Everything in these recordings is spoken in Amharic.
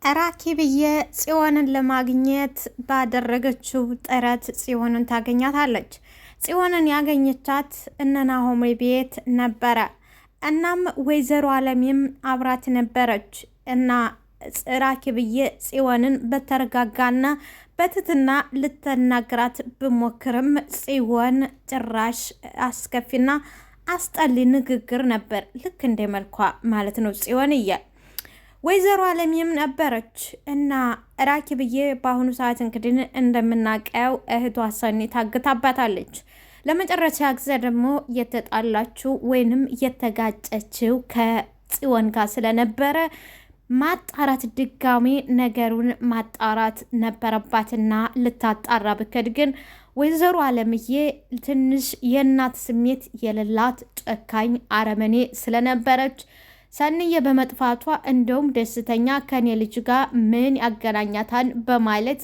ራኪብዬ ጽዮንን ለማግኘት ባደረገችው ጥረት ጽዮንን ታገኛታለች። ጽዮንን ያገኘቻት እነ ናሆሜ ቤት ነበረ። እናም ወይዘሮ አለሚም አብራት ነበረች እና ራኪብዬ ጽዮንን በተረጋጋና በትትና ልትናገራት ብሞክርም ጽዮን ጭራሽ አስከፊና አስጠሊ ንግግር ነበር። ልክ እንደ መልኳ ማለት ነው ጽዮንዬ። ወይዘሮ አለሚም ነበረች እና ራኪብዬ በአሁኑ ሰዓት እንግዲህ እንደምናውቀው እህቷ ሰኒ ታግታባታለች። ለመጨረሻ ጊዜ ደግሞ የተጣላችው ወይንም የተጋጨችው ከጽዮን ጋር ስለነበረ ማጣራት ድጋሜ ነገሩን ማጣራት ነበረባትና ልታጣራ ብከድ ግን ወይዘሮ አለምዬ ትንሽ የእናት ስሜት የሌላት ጨካኝ አረመኔ ስለነበረች ሰኒዬ በመጥፋቷ እንደውም ደስተኛ ከኔ ልጅ ጋር ምን ያገናኛታን በማለት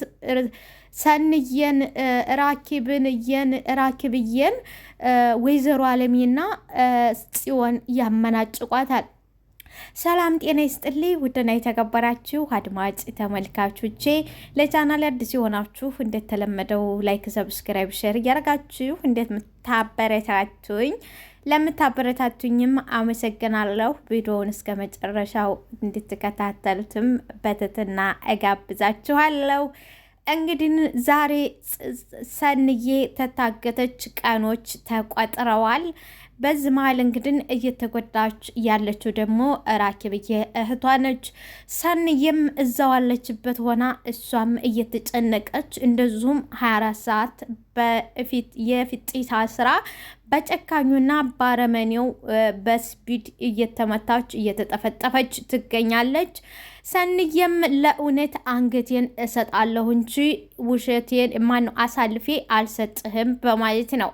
ሰኒዬን ራኪብዬን ወይዘሮ አለሚና ጽዮን ያመናጭቋታል። ሰላም ጤና ይስጥልኝ ውድና የተከበራችሁ አድማጭ ተመልካቾቼ፣ ለቻናል አዲስ የሆናችሁ እንደተለመደው ላይክ፣ ሰብስክራይብ፣ ሼር እያደረጋችሁ እንዴት ምታበረታቱኝ ለምታበረታቱኝም አመሰግናለሁ። ቪዲዮውን እስከ መጨረሻው እንድትከታተሉትም በትህትና እጋብዛችኋለሁ። እንግዲህ ዛሬ ሰንዬ ተታገተች ቀኖች ተቆጥረዋል። በዚህ መሀል እንግዲህ እየተጎዳች ያለችው ደግሞ ራኪብዬ እህቷ ነች። ሰንዬም እዛው አለችበት ሆና እሷም እየተጨነቀች እንደዚሁም 24 ሰዓት በፊት የፊጥታ ስራ በጨካኙና ባረመኔው በስፒድ እየተመታች እየተጠፈጠፈች ትገኛለች። ሰንዬም ለእውነት አንገቴን እሰጣለሁ እንጂ ውሸቴን ማነው አሳልፌ አልሰጥህም በማለት ነው።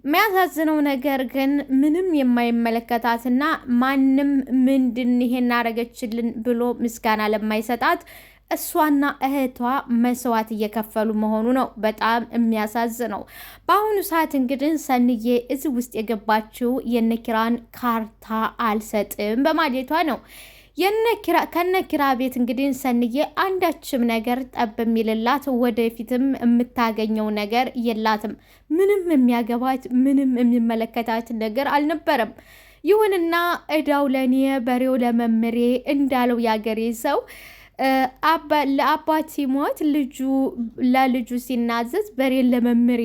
የሚያሳዝነው ነገር ግን ምንም የማይመለከታትና ማንም ምንድን ይሄን አረገችልን ብሎ ምስጋና ለማይሰጣት እሷና እህቷ መስዋዕት እየከፈሉ መሆኑ ነው በጣም የሚያሳዝነው። በአሁኑ ሰዓት እንግዲህ ሰንዬ እዚህ ውስጥ የገባችው የነኪራን ካርታ አልሰጥም በማለቷ ነው። ከነኪራ ቤት እንግዲህ ሰንዬ አንዳችም ነገር ጠብ የሚልላት ወደፊትም የምታገኘው ነገር የላትም። ምንም የሚያገባት ምንም የሚመለከታት ነገር አልነበረም። ይሁንና እዳው ለኔ በሬው ለመምሬ እንዳለው ያገሬ ሰው ለአባት ሲሞት ለልጁ ሲናዘዝ በሬን ለመምሬ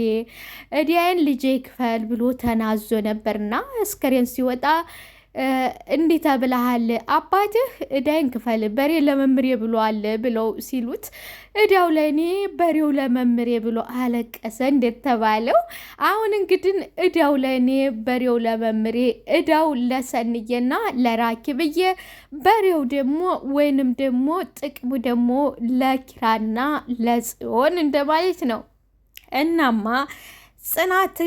እዲያን ልጄ ክፈል ብሎ ተናዞ ነበርና አስከሬን ሲወጣ እንዲህ ተብለሃል፣ አባትህ እዳይን ክፈል በሬ ለመምሬ ብሏል ብለው ሲሉት እዳው ለእኔ በሬው ለመምሬ ብሎ አለቀሰ እንደተባለው። አሁን እንግዲህ እዳው ለእኔ በሬው ለመምሬ፣ እዳው ለሰንዬና ለራኪብዬ፣ በሬው ደግሞ ወይንም ደግሞ ጥቅሙ ደግሞ ለኪራና ለጽዮን እንደማለት ነው። እናማ ጽናት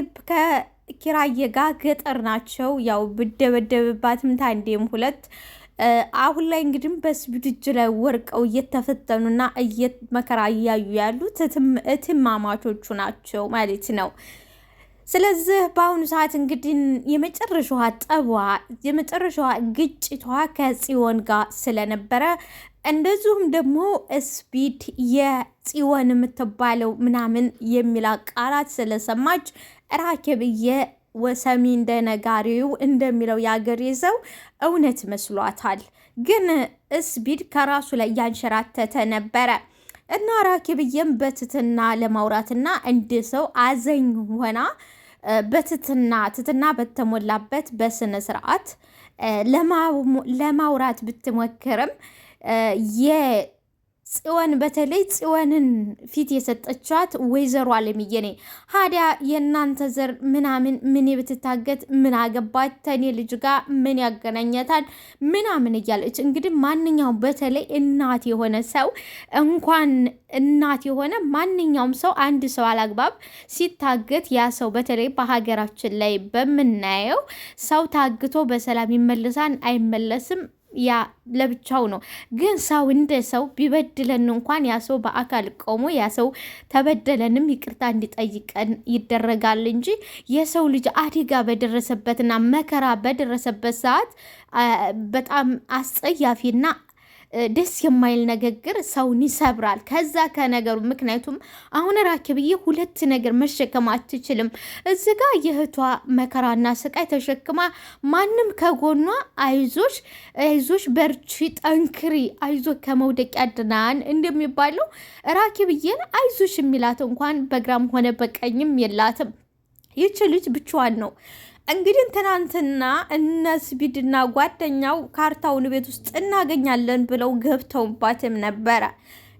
ኪራዬ ጋር ገጠር ናቸው። ያው ብደበደብባትም ታንዴም ሁለት አሁን ላይ እንግዲህ በስቢድ እጅ ላይ ወርቀው እየተፈተኑና መከራ እያዩ ያሉት እትማማቾቹ ናቸው ማለት ነው። ስለዚህ በአሁኑ ሰዓት እንግዲህ የመጨረሻዋ ግጭቷ ከጽዮን ጋር ስለነበረ እንደዚሁም ደግሞ ስፒድ የጽዮን የምትባለው ምናምን የሚላ ቃላት ስለሰማች ራኪብዬ ወሰሚ እንደነጋሪው እንደሚለው ያገሬ ሰው እውነት መስሏታል። ግን ስፒድ ከራሱ ላይ ያንሸራተተ ነበረ እና ራኪብዬም በትትና ለማውራትና እንደ ሰው አዘኝ ሆና ትትና በተሞላበት በስነ ስርዓት ለማውራት ብትሞክርም ጽዮን በተለይ ጽዮንን ፊት የሰጠቻት ወይዘሮ አለምዬ ነኝ። ሀዲያ የእናንተ ዘር ምናምን ምን ብትታገት ምን አገባት ተኔ ልጅ ጋር ምን ያገናኘታል ምናምን እያለች እንግዲህ ማንኛውም በተለይ እናት የሆነ ሰው እንኳን እናት የሆነ ማንኛውም ሰው አንድ ሰው አላግባብ ሲታገት ያ ሰው በተለይ በሀገራችን ላይ በምናየው ሰው ታግቶ በሰላም ይመለሳል አይመለስም ያ ለብቻው ነው። ግን ሰው እንደ ሰው ቢበድለን እንኳን ያ ሰው በአካል ቆሞ ያ ሰው ተበደለንም ይቅርታ እንዲጠይቀን ይደረጋል እንጂ የሰው ልጅ አደጋ በደረሰበትና መከራ በደረሰበት ሰዓት በጣም አስጸያፊና ደስ የማይል ንግግር ሰውን ይሰብራል። ከዛ ከነገሩ ምክንያቱም አሁን ራኪብዬ ሁለት ነገር መሸከም አትችልም። እዚህ ጋር የእህቷ መከራና ስቃይ ተሸክማ ማንም ከጎኗ አይዞሽ በርቺ ጠንክሪ አይዞ ከመውደቅ ያድናን እንደሚባለው ራኪብዬን አይዞሽ የሚላት እንኳን በግራም ሆነ በቀኝም የላትም። ይች ልጅ ብቻዋን ነው። እንግዲህ ትናንትና እነስቢድና ጓደኛው ካርታውን ቤት ውስጥ እናገኛለን ብለው ገብተውባትም ነበረ።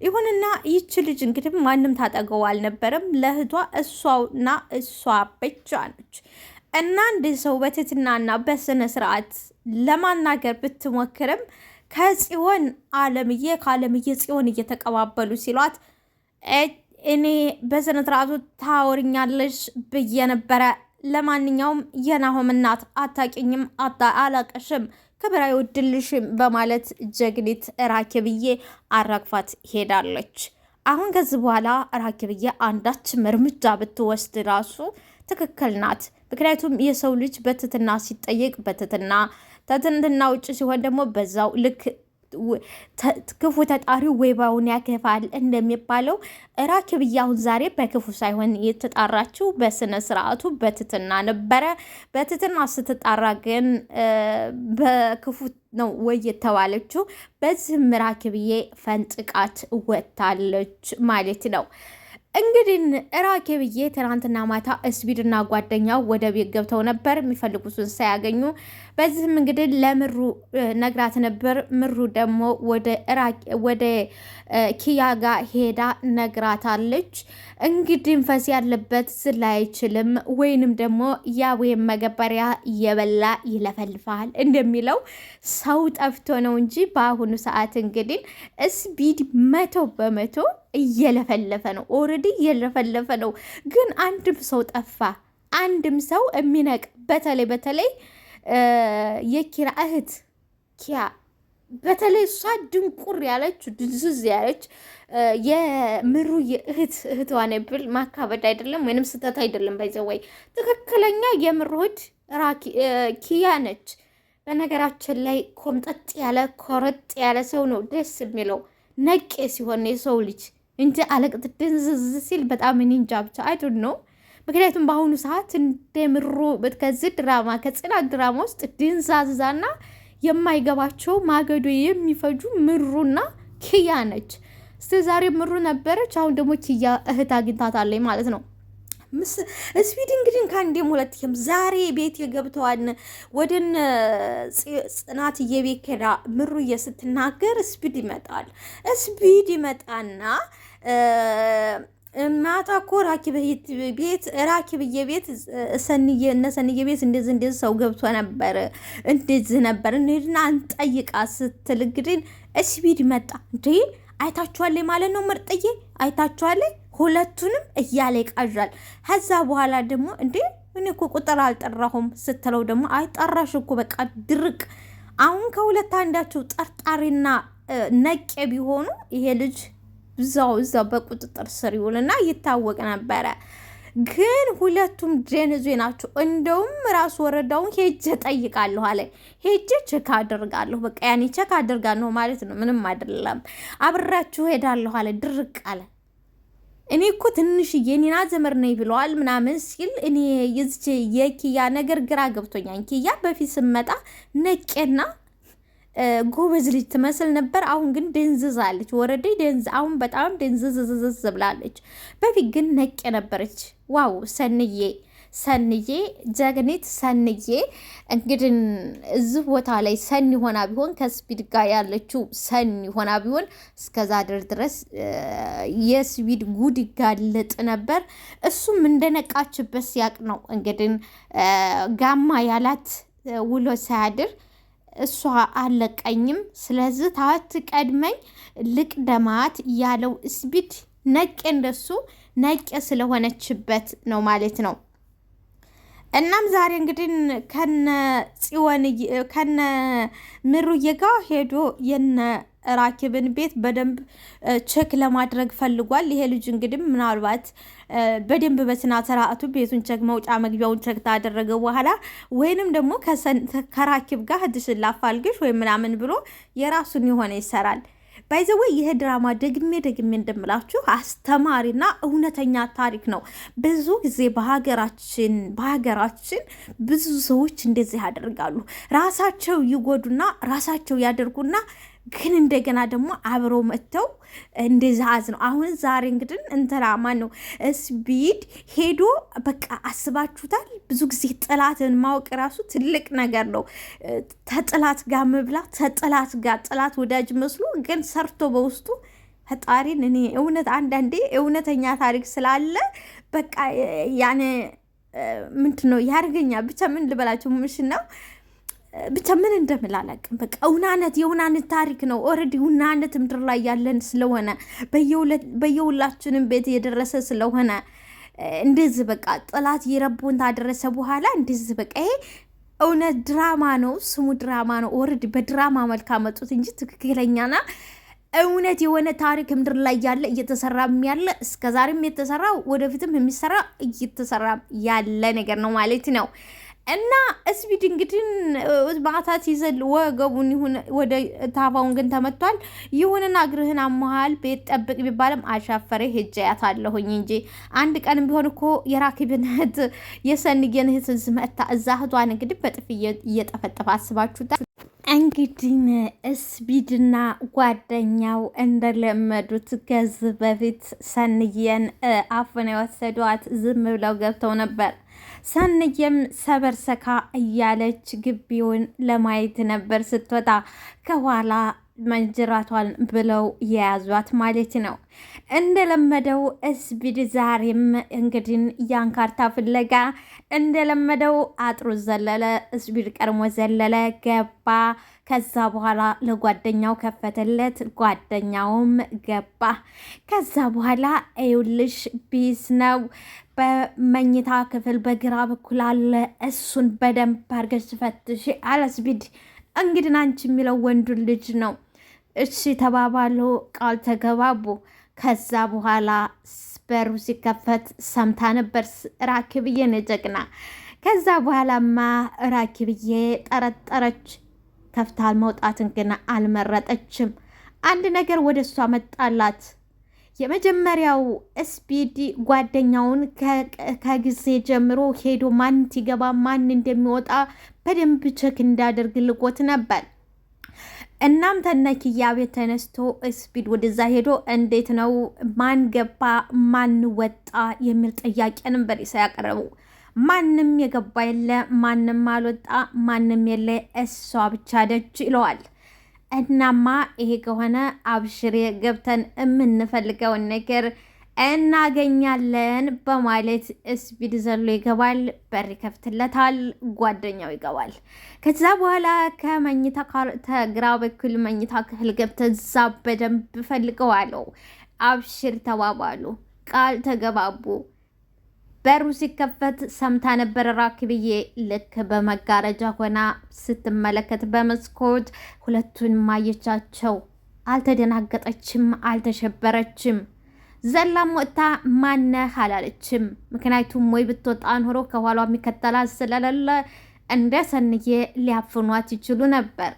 ይሁንና ይች ልጅ እንግዲህ ማንም ታጠገው አልነበረም። ለእህቷ እሷና እሷ ብቻ ነች። እና አንድ ሰው በትህትናና በስነ ስርዓት ለማናገር ብትሞክርም ከጽዮን ከአለምዬ ጽዮን እየተቀባበሉ ሲሏት እኔ በስነ ስርዓቱ ታወርኛለሽ ብዬ ነበረ። ለማንኛውም የናሆም እናት አታቂኝም፣ አላቀሽም፣ ክብር አይወድልሽም በማለት ጀግኒት ራኪብዬ አራግፋት ሄዳለች። አሁን ከዚህ በኋላ ራኪብዬ አንዳችም እርምጃ ብትወስድ ራሱ ትክክል ናት። ምክንያቱም የሰው ልጅ በትትና ሲጠየቅ ተትትና ውጭ ሲሆን ደግሞ በዛው ልክ ክፉ ተጣሪው ወይባውን ያከፋል እንደሚባለው ራኪብዬ አሁን ዛሬ በክፉ ሳይሆን የተጣራችው በስነ ስርዓቱ በትትና ነበረ። በትትና ስትጣራ ግን በክፉ ነው ወይ የተባለችው። በዚህም ራኪብዬ ፈንጥቃት ወታለች ማለት ነው። እንግዲህ ራኪብዬ ትናንትና ማታ ስፒድና ጓደኛው ወደ ቤት ገብተው ነበር የሚፈልጉትን ሳያገኙ። በዚህም እንግዲህ ለምሩ ነግራት ነበር። ምሩ ደግሞ ወደ ኪያ ጋር ሄዳ ነግራታለች። እንግዲህ ፈስ ያለበት ስላ አይችልም ወይንም ደግሞ ያ ወይም መገበሪያ እየበላ ይለፈልፋል እንደሚለው ሰው ጠፍቶ ነው እንጂ በአሁኑ ሰዓት እንግዲህ ስፒድ 100% እየለፈለፈ ነው። ኦልሬዲ እየለፈለፈ ነው። ግን አንድም ሰው ጠፋ። አንድም ሰው የሚነቅ በተለይ የኪራ እህት ኪያ በተለይ እሷ ድንቁር ያለች ድንዝዝ ያለች የምሩ እህትዋ ነብል ማካበድ አይደለም ወይንም ስተት አይደለም። ባይዘወይ ትክክለኛ የምሩ እህት ኪያ ነች። በነገራችን ላይ ኮምጠጥ ያለ ኮረጥ ያለ ሰው ነው ደስ የሚለው ነቄ ሲሆን የሰው ልጅ እንጂ አለቅጥ ድንዝዝ ሲል በጣም እንጃ ብቻ አይዶን ነው። ምክንያቱም በአሁኑ ሰዓት እንደምሩ ከዚህ ድራማ ከጽናት ድራማ ውስጥ ድንዛዛና የማይገባቸው ማገዶ የሚፈጁ ምሩና ኪያ ነች። እስከ ዛሬ ምሩ ነበረች፣ አሁን ደግሞ ኪያ እህት አግኝታታለች ማለት ነው። ስፒድ እንግዲህ ከአንዴም ሁለቴም ዛሬ ቤት የገብተዋን ወደን ጽናትዬ ቤት ሄዳ ምሩዬ ስትናገር ስፒድ ይመጣና ማታ እኮ ራኪብዬ ቤት ሰንዬ ቤት እንደዚህ ሰው ገብቶ ነበር እንደዚህ ነበር እንሂድና እንጠይቃ ስትል እንግዲህ ስፒድ መጣ። እንዴ አይታችኋል ማለት ነው ምርጥዬ አይታችኋል ሁለቱንም እያለ ይቃዣል። ከዛ በኋላ ደግሞ እንዴ እኔ እኮ ቁጥር አልጠራሁም ስትለው ደግሞ አይጠራሽ እኮ በቃ ድርቅ። አሁን ከሁለት አንዳቸው ጠርጣሪና ነቄ ቢሆኑ ይሄ ልጅ እዛው በቁጥጥር ስር ይውልና ይታወቅ ነበረ። ግን ሁለቱም ጀነዙ ናቸው። እንደውም ራስ ወረዳውን ሄጄ ጠይቃለሁ አለ። ሄጄ ቼክ አደርጋለሁ በቃ ያኔ ቼክ አደርጋለሁ ማለት ነው። ምንም አይደለም አብራችሁ ሄዳለሁ አለ። ድርቅ አለ። እኔ እኮ ትንሽ የኔና ዘመር ነኝ ብለዋል ምናምን ሲል እኔ የኪያ ነገር ግራ ገብቶኛል። ኪያ በፊት ስመጣ ነቄና ጎበዝ ልጅ ትመስል ነበር። አሁን ግን ደንዝዛለች። ወረዴ አሁን በጣም ደንዝዝዝዝ ብላለች። በፊት ግን ነቄ ነበረች። ዋው ሰንዬ ጀግኒት ሰንዬ። እንግዲህ እዚህ ቦታ ላይ ሰኒ ሆና ቢሆን ከስፒድ ጋር ያለችው ሰኒ ሆና ቢሆን እስከዛ ድረስ የስፒድ ጉድ ይጋለጥ ነበር። እሱም እንደነቃችበት ሲያቅ ነው እንግዲህ ጋማ ያላት ውሎ ሳያድር እሷ አለቀኝም ስለዚህ ታት ቀድመኝ ልቅደማት ያለው ስፒድ ነቄ እንደሱ ነቄ ስለሆነችበት ነው ማለት ነው። እናም ዛሬ እንግዲህ ከነ ምሩዬ ጋር ሄዶ የነ ራኪብን ቤት በደንብ ቼክ ለማድረግ ፈልጓል። ይሄ ልጅ እንግዲህ ምናልባት በደንብ በስነ ስርዓቱ ቤቱን ቼክ መውጫ መግቢያውን ቼክ ታደረገ በኋላ ወይንም ደግሞ ከራኪብ ጋር ህድሽን ላፋልግሽ ወይም ምናምን ብሎ የራሱን የሆነ ይሰራል። ባይዘዌ ይህ ድራማ ደግሜ እንደምላችሁ አስተማሪና እውነተኛ ታሪክ ነው። ብዙ ጊዜ በሀገራችን ብዙ ሰዎች እንደዚህ ያደርጋሉ። ራሳቸው ይጎዱና ራሳቸው ያደርጉና ግን እንደገና ደግሞ አብረው መጥተው እንደዚህ ነው። አሁን ዛሬ እንግዲህ እንትና ማን ነው ስፒድ ሄዶ በቃ አስባችሁታል። ብዙ ጊዜ ጥላትን ማወቅ ራሱ ትልቅ ነገር ነው። ተጥላት ጋር መብላት፣ ተጥላት ጋር ጥላት ወዳጅ መስሎ ግን ሰርቶ በውስጡ ፈጣሪን እኔ እውነት አንዳንዴ እውነተኛ ታሪክ ስላለ በቃ ያኔ ምንድን ነው ያርገኛል። ብቻ ምን ልበላችሁ ምሽን ነው ብቻ ምን እንደምላላቅም በቃ የውናነት ታሪክ ነው። ኦልሬዲ ውናነት ምድር ላይ ያለን ስለሆነ በየሁላችንም ቤት የደረሰ ስለሆነ እንደዚህ በቃ ጥላት የረቦን ታደረሰ በኋላ እንደዚህ በቃ ይሄ እውነት ድራማ ነው። ስሙ ድራማ ነው። ኦልሬዲ በድራማ መልክ አመጡት እንጂ ትክክለኛና እውነት የሆነ ታሪክ ምድር ላይ ያለ እየተሰራም ያለ እስከዛሬም የተሰራ ወደፊትም የሚሰራ እየተሰራ ያለ ነገር ነው ማለት ነው። እና ስፒድ እንግዲህ ማታት ይዘል ወገቡን ይሁን ወደ ታፋውን ግን ተመቷል። ይሁንና እግርህን አሞሃል ቤት ጠብቅ ቢባልም አሻፈሬ ሄጄ ያታለሁኝ እንጂ አንድ ቀንም ቢሆን እኮ የራኪብን እህት የሰንዬን እህት ዝመታ እዛ እህቷን እንግዲህ በጥፍ እየጠፈጠፈ አስባችሁታል። እንግዲህ ስፒድና ጓደኛው እንደለመዱት ከዚህ በፊት ሰንዬን አፍነው የወሰዷት ዝም ብለው ገብተው ነበር። ሰንዬም ሰበርሰካ እያለች ግቢውን ለማየት ነበር ስትወጣ ከኋላ መንጅራቷን ብለው የያዟት ማለት ነው። እንደለመደው ስፒድ ዛሬም እንግዲህ ያን ካርታ ፍለጋ እንደለመደው አጥሩ ዘለለ። ስፒድ ቀድሞ ዘለለ ገባ። ከዛ በኋላ ለጓደኛው ከፈተለት፣ ጓደኛውም ገባ። ከዛ በኋላ ይኸውልሽ ቢስ ነው በመኝታ ክፍል በግራ በኩል አለ፣ እሱን በደንብ አድርገሽ ፈትሽ አለ ስፒድ። እንግዲህ አንቺ የሚለው ወንዱን ልጅ ነው። እሺ ተባባሉ፣ ቃል ተገባቡ። ከዛ በኋላ በሩ ሲከፈት ሰምታ ነበር ራኪብዬ ጀግና። ከዛ በኋላማ ራኪብዬ ጠረጠረች። ከፍታል መውጣትን ግን አልመረጠችም። አንድ ነገር ወደ እሷ መጣላት። የመጀመሪያው ስፒድ ጓደኛውን ከጊዜ ጀምሮ ሄዶ ማን ሲገባ ማን እንደሚወጣ በደንብ ቼክ እንዳደርግ ልቆት ነበር። እናም ተነኪያ ቤት ተነስቶ ስፒድ ወደዛ ሄዶ እንዴት ነው ማን ገባ ማን ወጣ የሚል ጥያቄ ነበር ያቀረቡ። ማንም የገባ የለ፣ ማንም አልወጣ፣ ማንም የለ፣ እሷ ብቻ ደጅ ይለዋል። እናማ ይሄ ከሆነ አብሽሬ ገብተን የምንፈልገውን ነገር እናገኛለን በማለት ስፒድ ዘሎ ይገባል። በር ይከፍትለታል። ጓደኛው ይገባል። ከዛ በኋላ ከግራ በኩል መኝታ ክፍል ገብተን እዛ በደንብ ፈልገዋለው። አብሽር ተባባሉ፣ ቃል ተገባቡ። በሩ ሲከፈት ሰምታ ነበር ራኪብዬ። ልክ በመጋረጃ ሆና ስትመለከት በመስኮት ሁለቱን ማየቻቸው። አልተደናገጠችም፣ አልተሸበረችም። ዘላም ወጥታ ማነህ አላለችም። ምክንያቱም ወይ ብትወጣ ኖሮ ከኋሏ የሚከተላት ስለሌለ እንደ ሰንዬ ሊያፍኗት ይችሉ ነበር።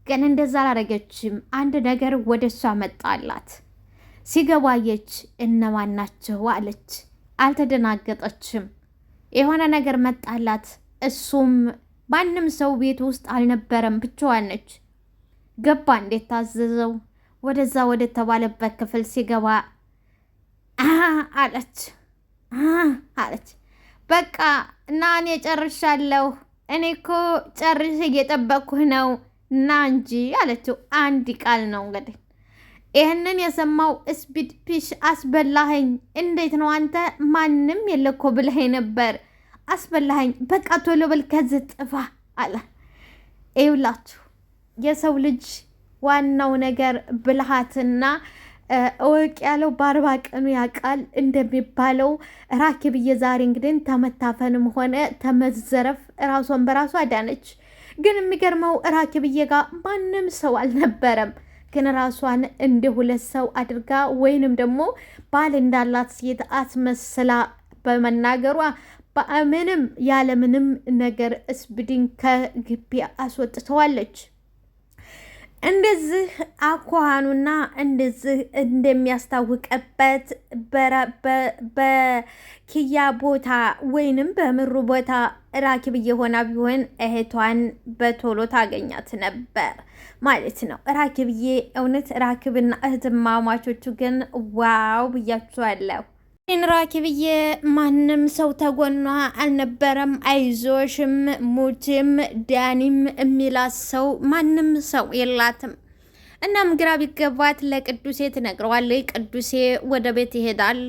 ግን እንደዛ አላረገችም። አንድ ነገር ወደ እሷ መጣላት። ሲገባየች እነማን ናቸው አለች። አልተደናገጠችም። የሆነ ነገር መጣላት። እሱም ማንም ሰው ቤት ውስጥ አልነበረም፣ ብቻዋን ነች። ገባ እንዴት ታዘዘው። ወደዛ ወደ ተባለበት ክፍል ሲገባ አለች። በቃ እና እኔ ጨርሻለሁ፣ እኔ እኮ ጨርሼ እየጠበቅኩህ ነው እና እንጂ አለችው። አንድ ቃል ነው እንግዲህ ይህንን የሰማው ስፒድ ፒሽ አስበላኸኝ። እንዴት ነው አንተ ማንም የለኮ ብለኸኝ ነበር፣ አስበላኸኝ። በቃ ቶሎ በል ከዚህ ጥፋ አለ። ይውላችሁ የሰው ልጅ ዋናው ነገር ብልሃትና እወቅ ያለው በ40 ቀኑ ያውቃል እንደሚባለው ራኪብዬ ዛሬ እንግዲህ ተመታፈንም ሆነ ተመዘረፍ ራሷን በራሷ አዳነች። ግን የሚገርመው ራኪብዬ ጋር ማንም ሰው አልነበረም። ግን ራሷን እንደ ሁለት ሰው አድርጋ ወይንም ደግሞ ባል እንዳላት ሴት አስመስላ በመናገሯ በምንም ያለምንም ነገር እስብድን ከግቢ አስወጥተዋለች። እንደዚህ አኳኋኑና እንደዚህ እንደሚያስታውቅበት በኪያ ቦታ ወይንም በምሩ ቦታ ራኪብ እየሆና ቢሆን እህቷን በቶሎ ታገኛት ነበር ማለት ነው። ራኪብዬ እውነት ራኪብና እህትማማቾቹ ግን ዋው ብያችኋለሁ። ራኪብዬ ማንም ሰው ተጎኗ አልነበረም። አይዞሽም ሙችም ዳኒም የሚላት ሰው ማንም ሰው የላትም። እናም ግራ ቢገባት ለቅዱሴ ትነግረዋለች። ቅዱሴ ወደ ቤት ይሄዳል።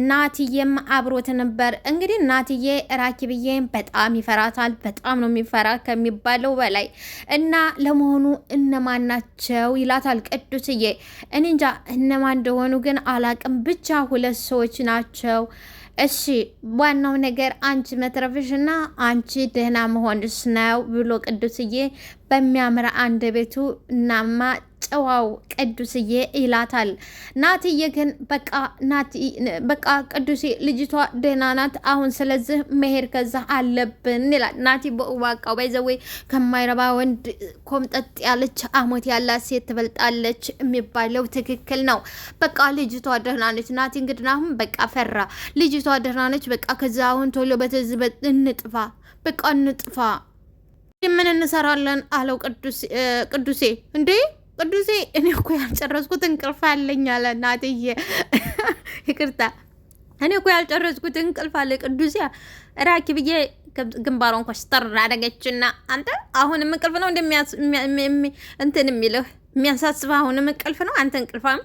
ናትዬም አብሮት ነበር። እንግዲህ ናትዬ ራኪብዬን በጣም ይፈራታል። በጣም ነው የሚፈራ ከሚባለው በላይ እና ለመሆኑ እነማን ናቸው ይላታል ቅዱስዬ። እኔ እንጃ እነማን እንደሆኑ ግን አላቅም፣ ብቻ ሁለት ሰዎች ናቸው። እሺ ዋናው ነገር አንቺ መትረፍሽና አንቺ ደህና መሆንሽ ነው ብሎ ቅዱስዬ በሚያምር አንደበቱ እናማ ጨዋው ቅዱስዬ ይላታል። ናትዬ ግን በቃ ቅዱሴ ልጅቷ ደህና ናት አሁን፣ ስለዚህ መሄድ ከዛ አለብን ይላል። ናቲ በዋቃው ባይዘወይ ከማይረባ ወንድ ኮምጠጥ ያለች አሞት ያላት ሴት ትበልጣለች የሚባለው ትክክል ነው። በቃ ልጅቷ ደህና ነች። ናቲ እንግዲህ አሁን በቃ ፈራ። ልጅቷ ደህና ነች። በቃ ከዛ አሁን ቶሎ በተዝበት እንጥፋ፣ በቃ እንጥፋ። ምን እንሰራለን አለው ቅዱሴ። እንዴ ቅዱሴ እኔ እኮ ያልጨረስኩት እንቅልፍ አለኝ አለ ናትዬ። ይቅርታ እኔ እኮ ያልጨረስኩት እንቅልፍ አለ ቅዱሴ። ራኪብዬ ግንባሯን ኮስተር አደረገችና አንተ አሁንም እንቅልፍ ነው እንትን የሚልህ የሚያሳስብህ? አሁንም እንቅልፍ ነው አንተ እንቅልፋም?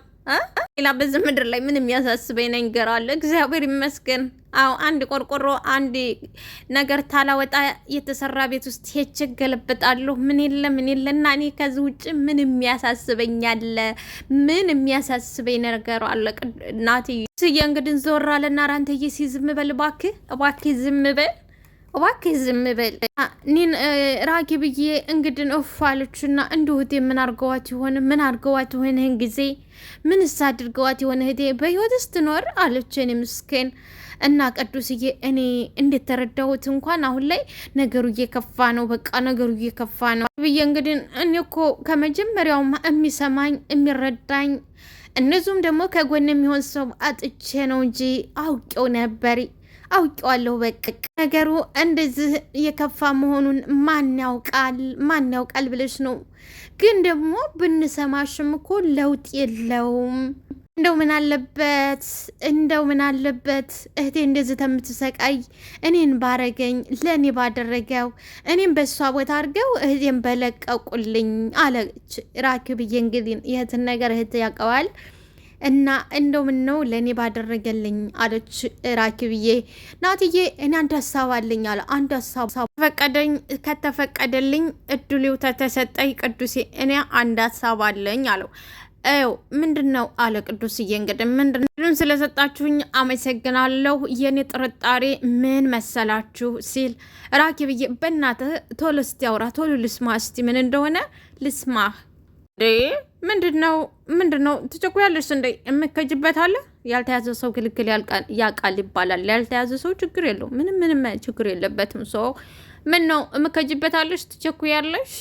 ሌላ በዚህ ምድር ላይ ምን የሚያሳስበኝ ነገር አለ? እግዚአብሔር ይመስገን። አዎ አንድ ቆርቆሮ አንድ ነገር ታላወጣ የተሰራ ቤት ውስጥ ሄቼ ገለበጣለሁ። ምን የለ እና እኔ ከዚህ ውጭ ምን የሚያሳስበኝ አለ? ምን የሚያሳስበኝ ነገር አለ? ናቲ ስዬ እንግዲህ ዞር አለና ራንተዬ ሲዝም በል እባክህ ዝም በል እባክህ ዝም በል። እኔን ራኪብዬ እንግዲህ እፋለችና እንዲሁት ምን አድርገዋት ይሆን ይህን ጊዜ ምንስ አድርገዋት የሆነ እህቴ በህይወት ስትኖር አለች። እኔ ምስኪን እና ቅዱስዬ እኔ እንዴት ተረዳሁት እንኳን አሁን ላይ ነገሩ እየከፋ ነው። በቃ ነገሩ እየከፋ ነው ብዬ እንግዲህ እኔ እኮ ከመጀመሪያውም የሚሰማኝ የሚረዳኝ እነዚሁም ደግሞ ከጎን የሚሆን ሰው አጥቼ ነው እንጂ አውቄዋለሁ። በቃ ነገሩ እንደዚህ የከፋ መሆኑን ማን ያውቃል ብለሽ ነው። ግን ደግሞ ብንሰማሽም እኮ ለውጥ የለውም። እንደው ምን አለበት እህቴ እንደዚህ ተምትሰቃይ እኔን ባረገኝ ለእኔ ባደረገው እኔም በእሷ ቦታ አድርገው እህቴን በለቀቁልኝ አለች ራኪብዬ። እንግዲህ ይህትን ነገር እህት ያውቀዋል እና እንደው ምን ነው ለእኔ ባደረገልኝ አለች ራኪብዬ። ናትዬ እኔ አንድ ሀሳብ አለኝ አለ። አንድ ሀሳብ ከተፈቀደልኝ እድሉ ተሰጠኝ ቅዱሴ እኔ አንድ ሀሳብ አለኝ አለው። ምንድን ነው አለ ቅዱስዬ። እንግዲህ ምንድን ስለሰጣችሁኝ አመሰግናለሁ። የኔ ጥርጣሬ ምን መሰላችሁ ሲል ራኪብዬ በእናትህ ቶሎ እስቲ አውራ፣ ቶሎ ልስማ፣ እስቲ ምን እንደሆነ ልስማህ። ምንድን ነው ትቸኩያለሽ እንዴ? የምከጅበት አለ። ያልተያዘ ሰው ክልክል ያውቃል ይባላል። ያልተያዘ ሰው ችግር የለው፣ ምንም ችግር የለበትም። ሰው ምን ነው የምከጅበት አለሽ? ትቸኩያለሽ?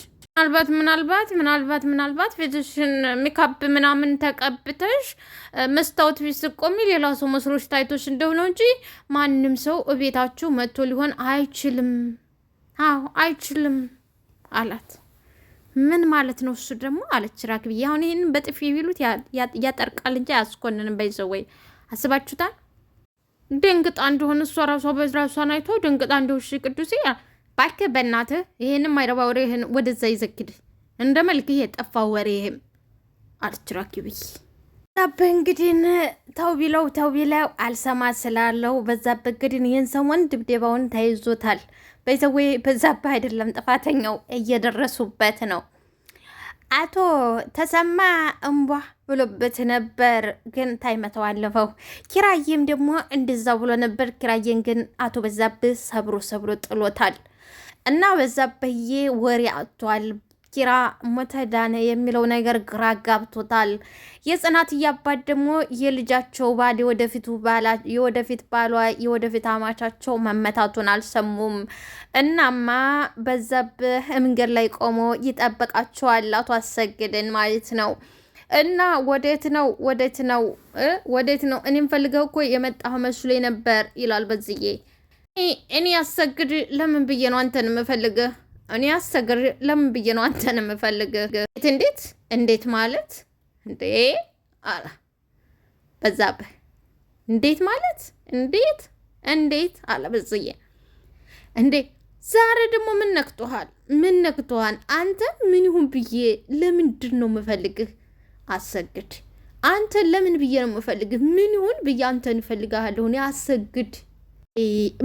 ምናልባት ፊትሽን ሜካፕ ምናምን ተቀብተሽ መስታወት ፊት ስቆሚ ሌላ ሰው መስሎሽ ታይቶሽ እንደሆነ እንጂ ማንም ሰው እቤታችሁ መጥቶ ሊሆን አይችልም። አዎ አይችልም አላት። ምን ማለት ነው እሱ ደግሞ አለች ራኪብዬ። አሁን ይህንን በጥፊ ቢሉት ያጠርቃል እንጂ አያስኮንንም። በይዘው ወይ አስባችሁታል? ደንግጣ እንደሆነ እሷ ራሷ በራሷን አይቶ ደንግጣ እንደሆነ ቅዱሴ ባክህ በእናትህ ይሄንም ማይረባ ወሬ ወደዛ ይዘክድ እንደ መልክ ይሄ ጠፋ ወሬ ይሄም አለች ራኪብዬ። በዛብህ እንግዲህ ተው ቢለው አልሰማ ስላለው በዛብህ እንግዲህ ይህን ሰሞን ድብደባውን ተይዞታል። በዛብህ አይደለም ጥፋተኛው፣ እየደረሱበት ነው። አቶ ተሰማ እንቧ ብሎበት ነበር፣ ግን ታይመተው አለፈው። ኪራዬም ደግሞ እንደዛ ብሎ ነበር። ኪራዬን ግን አቶ በዛብህ ሰብሮ ጥሎታል። እና በዛብህዬ ወሬ አጥቷል። ኪራ ሞተ ዳነ የሚለው ነገር ግራ ጋብቶታል። የጽናት አባት ደግሞ የልጃቸው ባል የወደፊት ባሏ የወደፊት አማቻቸው መመታቱን አልሰሙም። እናማ በዛብህ መንገድ ላይ ቆሞ ይጠብቃቸዋል፣ አቶ አሰግድን ማለት ነው። እና ወዴት ነው እኔም ፈልገው እኮ የመጣሁ መስሎኝ ነበር ይላል በዝዬ። እኔ አሰግድ ለምን ብዬ ነው አንተን የምፈልግህ? እኔ አሰግድ ለምን ብዬ ነው አንተን የምፈልግህ? እንዴት ማለት እንዴ አላ በዛብህ። እንዴት ማለት እንዴት አለ በዝዬ። እንዴ ዛሬ ደግሞ ምን ነክቶሃል? አንተ ምን ይሁን ብዬ ለምንድን ነው የምፈልግህ? አሰግድ አንተን ለምን ብዬ ነው የምፈልግህ? ምን ይሁን ብዬ አንተን እፈልግሃለሁ። እኔ አሰግድ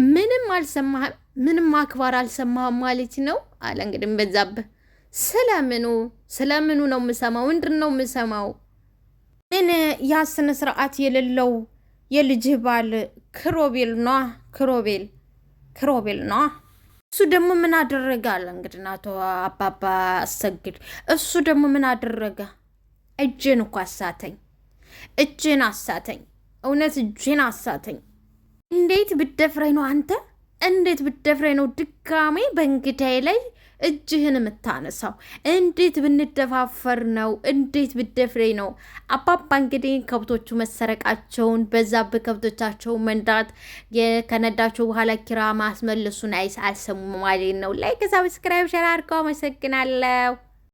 ምንም አልሰማህም? ምንም አክባር አልሰማህም ማለት ነው አለ። እንግዲህ በዛብህ ስለምኑ ነው የምሰማው? ምንድን ነው የምሰማው? ምን ያስነ ስርዓት የሌለው የልጅህ ባል ክሮቤል ነው። እሱ ደግሞ ምን አደረገ አለ። እንግዲህ አቶ አባባ አሰግድ እሱ ደግሞ ምን አደረገ? እጄን እኮ አሳተኝ። እውነት እጄን አሳተኝ። እንዴት ብደፍረኝ ነው አንተ? እንዴት ብደፍረኝ ነው ድጋሜ በእንግዳይ ላይ እጅህን የምታነሳው? እንዴት ብንደፋፈር ነው? እንዴት ብደፍረኝ ነው? አባባ እንግዲህ ከብቶቹ መሰረቃቸውን በዛብህ ከብቶቻቸው መንዳት ከነዳቸው በኋላ ኪራ ማስመለሱን አልሰሙም ማለት ነው። ላይክ፣ ሰብስክራይብ፣ ሸር አድርገው። አመሰግናለሁ።